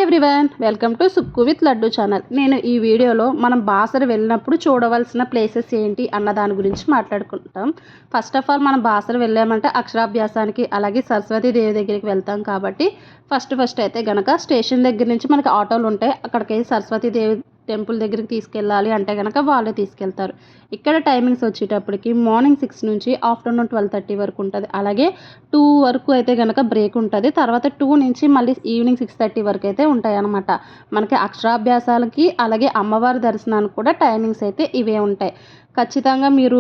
Everyone, welcome to Sukku with laddu channel. నేను ఈ వీడియోలో మనం బాసర వెళ్ళినప్పుడు చూడవలసిన ప్లేసెస్ ఏంటి అన్న దాని గురించి మాట్లాడుకుంటాం. ఫస్ట్ ఆఫ్ ఆల్ మనం బాసర వెళ్ళామంటే అక్షరాభ్యాసానికి అలాగే సరస్వతి దేవి దగ్గరికి వెళ్తాం. కాబట్టి ఫస్ట్ అయితే గనక స్టేషన్ దగ్గర నుంచి మనకి ఆటోలు ఉంటాయి. అక్కడికి సరస్వతి దేవి టెంపుల్ దగ్గరికి తీసుకెళ్ళాలి అంటే కనుక వాళ్ళే తీసుకెళ్తారు. ఇక్కడ టైమింగ్స్ వచ్చేటప్పటికి మార్నింగ్ 6 నుంచి ఆఫ్టర్నూన్ 12:30 వరకు ఉంటుంది. అలాగే 2 వరకు అయితే కనుక బ్రేక్ ఉంటుంది. తర్వాత 2 నుంచి మళ్ళీ ఈవినింగ్ 6:30 వరకు అయితే ఉంటాయి అన్నమాట. మనకి అక్షరాభ్యాసాలకి అలాగే అమ్మవారి దర్శనానికి కూడా టైమింగ్స్ అయితే ఇవే ఉంటాయి. ఖచ్చితంగా మీరు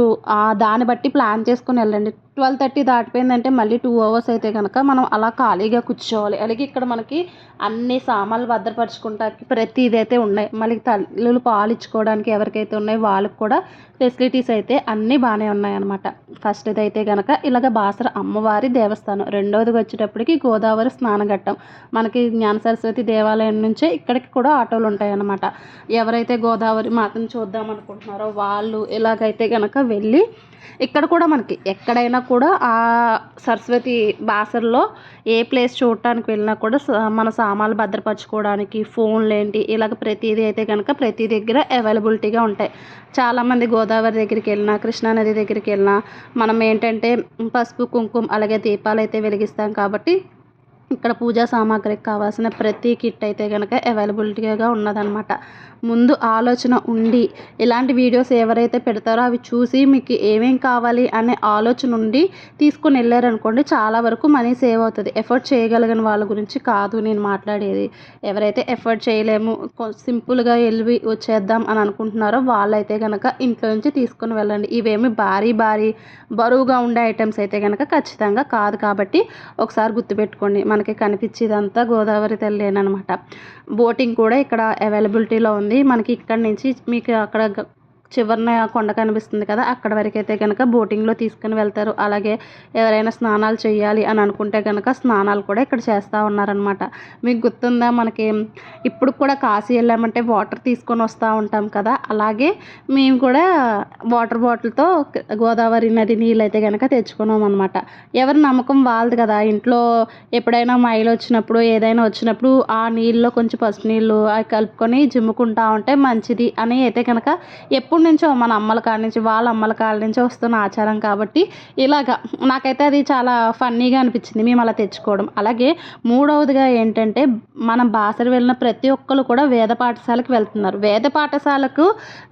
దాన్ని బట్టి ప్లాన్ చేసుకొని వెళ్ళండి. 12:30 దాటిపోయిందంటే మళ్ళీ 2 అవర్స్ అయితే కనుక మనం అలా ఖాళీగా కూర్చోవాలి. అలాగే ఇక్కడ మనకి అన్ని సామాన్లు భద్రపరచుకుంటానికి ప్రతిదీ అయితే ఉన్నాయి. మళ్ళీ తల్లులు పాలు ఇచ్చుకోవడానికి ఎవరికైతే ఉన్నాయో వాళ్ళకి కూడా ఫెసిలిటీస్ అయితే అన్నీ బాగానే ఉన్నాయన్నమాట. ఫస్ట్ అయితే కనుక ఇలాగ బాసర అమ్మవారి దేవస్థానం. రెండవదిగా వచ్చేటప్పటికి గోదావరి స్నానఘట్టం. మనకి జ్ఞాన సరస్వతి దేవాలయం నుంచే ఇక్కడికి కూడా ఆటోలు ఉంటాయన్నమాట. ఎవరైతే గోదావరి మాతను చూద్దాం అనుకుంటున్నారో వాళ్ళు ఇలాగైతే కనుక వెళ్ళి ఇక్కడ కూడా మనకి ఎక్కడైనా కూడా ఆ సరస్వతి బాసరలో ఏ ప్లేస్ చూడటానికి వెళ్ళినా కూడా మన సామాన్లు భద్రపరచుకోవడానికి ఫోన్లు ఏంటి ఇలాగ ప్రతిదీ అయితే కనుక ప్రతి దగ్గర అవైలబిలిటీగా ఉంటాయి. చాలామంది గోదావరి దగ్గరికి వెళ్ళినా కృష్ణానది దగ్గరికి వెళ్ళినా మనం ఏంటంటే పసుపు కుంకుమ అలాగే దీపాలు అయితే వెలిగిస్తాం. కాబట్టి ఇక్కడ పూజా సామాగ్రికి కావాల్సిన ప్రతి కిట్ అయితే కనుక అవైలబిలిటీగా ఉన్నదనమాట. ముందు ఆలోచన ఉండి ఇలాంటి వీడియోస్ ఎవరైతే పెడతారో అవి చూసి మీకు ఏమేం కావాలి అనే ఆలోచన ఉండి తీసుకొని వెళ్ళారనుకోండి, చాలా వరకు మనీ సేవ్ అవుతుంది. ఎఫర్ట్ చేయగలిగిన వాళ్ళ గురించి కాదు నేను మాట్లాడేది. ఎవరైతే ఎఫర్ట్ చేయలేము సింపుల్గా వెళ్ళి వచ్చేద్దాం అని అనుకుంటున్నారో వాళ్ళైతే కనుక ఇంట్లో నుంచి తీసుకొని వెళ్ళండి. ఇవేమి భారీ బరువుగా ఉండే ఐటమ్స్ అయితే కనుక ఖచ్చితంగా కాదు. కాబట్టి ఒకసారి గుర్తుపెట్టుకోండి, మనకి కనిపించేదంతా గోదావరి తల్లేనమాట. బోటింగ్ కూడా ఇక్కడ అవైలబిలిటీలో ఉంది. మనకి ఇక్కడ నుంచి మీకు అక్కడ చివరిన కొండ కనిపిస్తుంది కదా, అక్కడ వరకు అయితే కనుక బోటింగ్లో తీసుకుని వెళ్తారు. అలాగే ఎవరైనా స్నానాలు చేయాలి అని అనుకుంటే కనుక స్నానాలు కూడా ఇక్కడ చేస్తూ ఉన్నారనమాట. మీకు గుర్తుందా, మనకి ఇప్పుడు కూడా కాశీ వెళ్ళామంటే వాటర్ తీసుకొని వస్తూ ఉంటాం కదా, అలాగే మేము కూడా వాటర్ బాటిల్తో గోదావరి నది నీళ్ళు అయితే కనుక తెచ్చుకున్నాం అనమాట. ఎవరి నమ్మకం వాళ్ళది కదా. ఇంట్లో ఎప్పుడైనా మైలు వచ్చినప్పుడు ఏదైనా వచ్చినప్పుడు ఆ నీళ్ళలో కొంచెం పసుపు నీళ్ళు అవి కలుపుకొని జిమ్ముకుంటా ఉంటే మంచిది అని అయితే కనుక ఎప్పటి నుంచో మన అమ్మల కాడ నుంచి వాళ్ళ అమ్మల కాడ నుంచి వస్తున్న ఆచారం. కాబట్టి ఇలాగా నాకైతే అది చాలా ఫన్నీగా అనిపించింది మేము అలా తెచ్చుకోవడం. అలాగే మూడవదిగా ఏంటంటే మనం బాసర వెళ్ళిన ప్రతి ఒక్కరు కూడా వేద పాఠశాలకు వెళ్తున్నారు. వేద పాఠశాలకు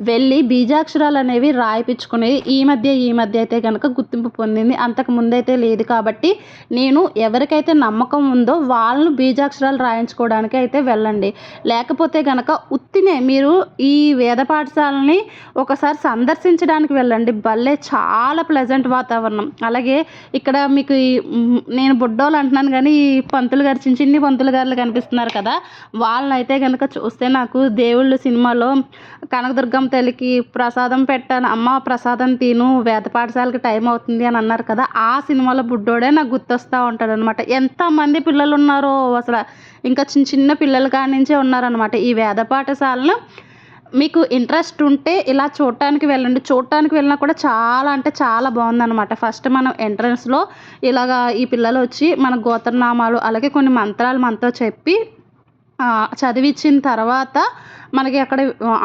వెళ్ళి బీజాక్షరాలు అనేవి రాయిపించుకునేది ఈ మధ్య అయితే కనుక గుర్తింపు పొందింది. అంతకు ముందైతే లేదు. కాబట్టి నేను ఎవరికైతే నమ్మకం ఉందో వాళ్ళు బీజాక్షరాలు రాయించుకోవడానికి అయితే వెళ్ళండి. లేకపోతే కనుక ఉత్తినే మీరు ఈ వేద పాఠశాలని ఒకసారి సందర్శించడానికి వెళ్ళండి. భలే చాలా ప్లెజెంట్ వాతావరణం. అలాగే ఇక్కడ మీకు నేను బుడ్డోళ్ళు అంటున్నాను కానీ ఈ పంతులు గారు చిన్ని పంతులు గారులు కనిపిస్తున్నారు కదా, వాళ్ళనైతే కనుక చూస్తే నాకు దేవుళ్ళు సినిమాలో కనకదుర్గమ్మ తల్లికి ప్రసాదం పెట్టాను, అమ్మ ప్రసాదం తిను వేద పాఠశాలకి టైం అవుతుంది అని అన్నారు కదా, ఆ సినిమాలో బుడ్డోడే నాకు గుర్తొస్తూ ఉంటాడు అనమాట. ఎంతమంది పిల్లలు ఉన్నారో అసలు, ఇంకా చిన్న పిల్లల కాడి నుంచే ఉన్నారనమాట. ఈ వేద పాఠశాలను మీకు ఇంట్రెస్ట్ ఉంటే ఇలా చూడటానికి వెళ్ళండి. చూడటానికి వెళ్ళినా కూడా చాలా అంటే చాలా బాగుందన్నమాట. ఫస్ట్ మనం ఎంట్రన్స్లో ఇలాగా ఈ పిల్లలు వచ్చి మన గోత్రనామాలు అలాగే కొన్ని మంత్రాలు మనతో చెప్పి చదివించిన తర్వాత మనకి అక్కడ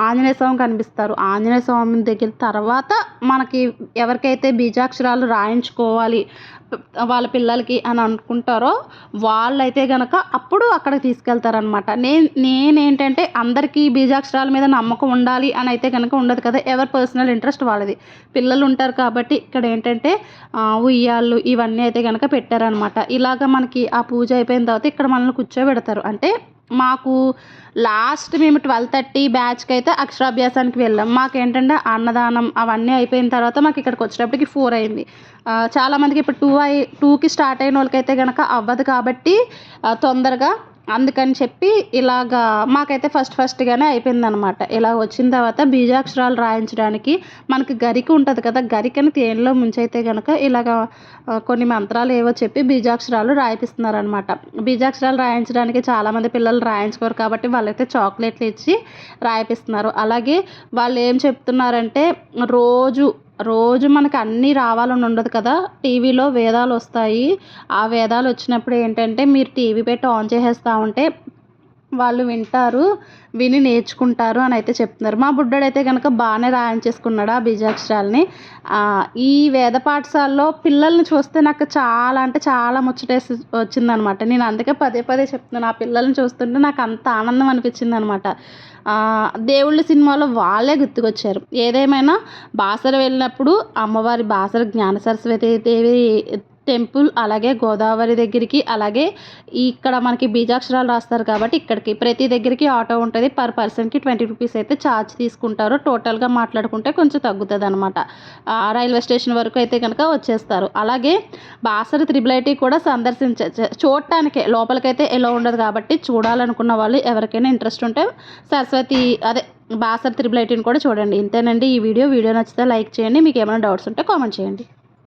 ఆంజనేయ స్వామి కనిపిస్తారు. ఆంజనేయ స్వామి దగ్గర తర్వాత మనకి ఎవరికైతే బీజాక్షరాలు రాయించుకోవాలి వాళ్ళ పిల్లలకి అని అనుకుంటారో వాళ్ళైతే కనుక అప్పుడు అక్కడికి తీసుకెళ్తారనమాట. నేనేంటంటే అందరికీ బీజాక్షరాల మీద నమ్మకం ఉండాలి అని అయితే కనుక ఉండదు కదా, ఎవరి పర్సనల్ ఇంట్రెస్ట్ వాళ్ళది. పిల్లలు ఉంటారు కాబట్టి ఇక్కడ ఏంటంటే ఉయ్యాళ్ళు ఇవన్నీ అయితే కనుక పెట్టారనమాట. ఇలాగ మనకి ఆ పూజ అయిపోయిన తర్వాత ఇక్కడ మనల్ని కూర్చోబెడతారు. అంటే మాకు లాస్ట్ మేము 12:30 బ్యాచ్కి అయితే అక్షరాభ్యాసానికి వెళ్ళాం. మాకేంటంటే అన్నదానం అవన్నీ అయిపోయిన తర్వాత మాకు ఇక్కడికి వచ్చేటప్పటికి 4 అయింది. చాలామందికి ఇప్పుడు 2కి స్టార్ట్ అయిన వాళ్ళకైతే కనుక అవ్వదు. కాబట్టి తొందరగా అందుకని చెప్పి ఇలాగా మాకైతే ఫస్ట్గానే అయిపోయిందనమాట. ఇలా వచ్చిన తర్వాత బీజాక్షరాలు రాయించడానికి మనకి గరిక ఉంటుంది కదా, గరికని తేనెలో ముంచైతే కనుక ఇలాగా కొన్ని మంత్రాలు ఏవో చెప్పి బీజాక్షరాలు రాయిపిస్తున్నారనమాట. బీజాక్షరాలు రాయించడానికి చాలామంది పిల్లలు రాయించుకోరు కాబట్టి వాళ్ళైతే చాక్లెట్లు ఇచ్చి రాయిపిస్తున్నారు. అలాగే వాళ్ళు ఏం చెప్తున్నారంటే రోజు మనకి అన్నీ రావాలని ఉండదు కదా, టీవీలో వేదాలు వస్తాయి. ఆ వేదాలు వచ్చినప్పుడు ఏంటంటే మీరు టీవీ పెట్టి ఆన్ చేసేస్తూ ఉంటే వాళ్ళు వింటారు, విని నేర్చుకుంటారు అని అయితే చెప్తున్నారు. మా బుడ్డోడైతే కనుక బాగానే రాయించేసుకున్నాడు ఆ బీజాక్షరాలని. ఈ వేద పాఠశాలలో పిల్లల్ని చూస్తే నాకు చాలా అంటే చాలా ముచ్చటేసి వచ్చిందనమాట. నేను అందుకే పదే పదే చెప్తున్నాను. ఆ పిల్లల్ని చూస్తుంటే నాకు అంత ఆనందం అనిపించిందనమాట. దేవుళ్ళ సినిమాలో వాళ్ళే గుర్తుకొచ్చారు. ఏదేమైనా బాసర వెళ్ళినప్పుడు అమ్మవారి బాసర జ్ఞాన సరస్వతి దేవి టెంపుల్, అలాగే గోదావరి దగ్గరికి, అలాగే ఇక్కడ మనకి బీజాక్షరాలు రాస్తారు కాబట్టి ఇక్కడికి ప్రతి దగ్గరికి ఆటో ఉంటుంది. పర్ పర్సన్కి 20 రూపీస్ అయితే ఛార్జ్ తీసుకుంటారు. టోటల్గా మాట్లాడుకుంటే కొంచెం తగ్గుతుంది అనమాట. రైల్వే స్టేషన్ వరకు అయితే కనుక వచ్చేస్తారు. అలాగే బాసర త్రిబుల్ ఐటీ కూడా చూడటానికే, లోపలికైతే ఎలా ఉండదు కాబట్టి చూడాలనుకున్న వాళ్ళు ఎవరికైనా ఇంట్రెస్ట్ ఉంటే సరస్వతి అదే బాసర త్రిబుల్ ఐటీని కూడా చూడండి. ఇంతేనండి ఈ వీడియో నచ్చితే లైక్ చేయండి. మీకు ఏమైనా డౌట్స్ ఉంటే కామెంట్ చేయండి.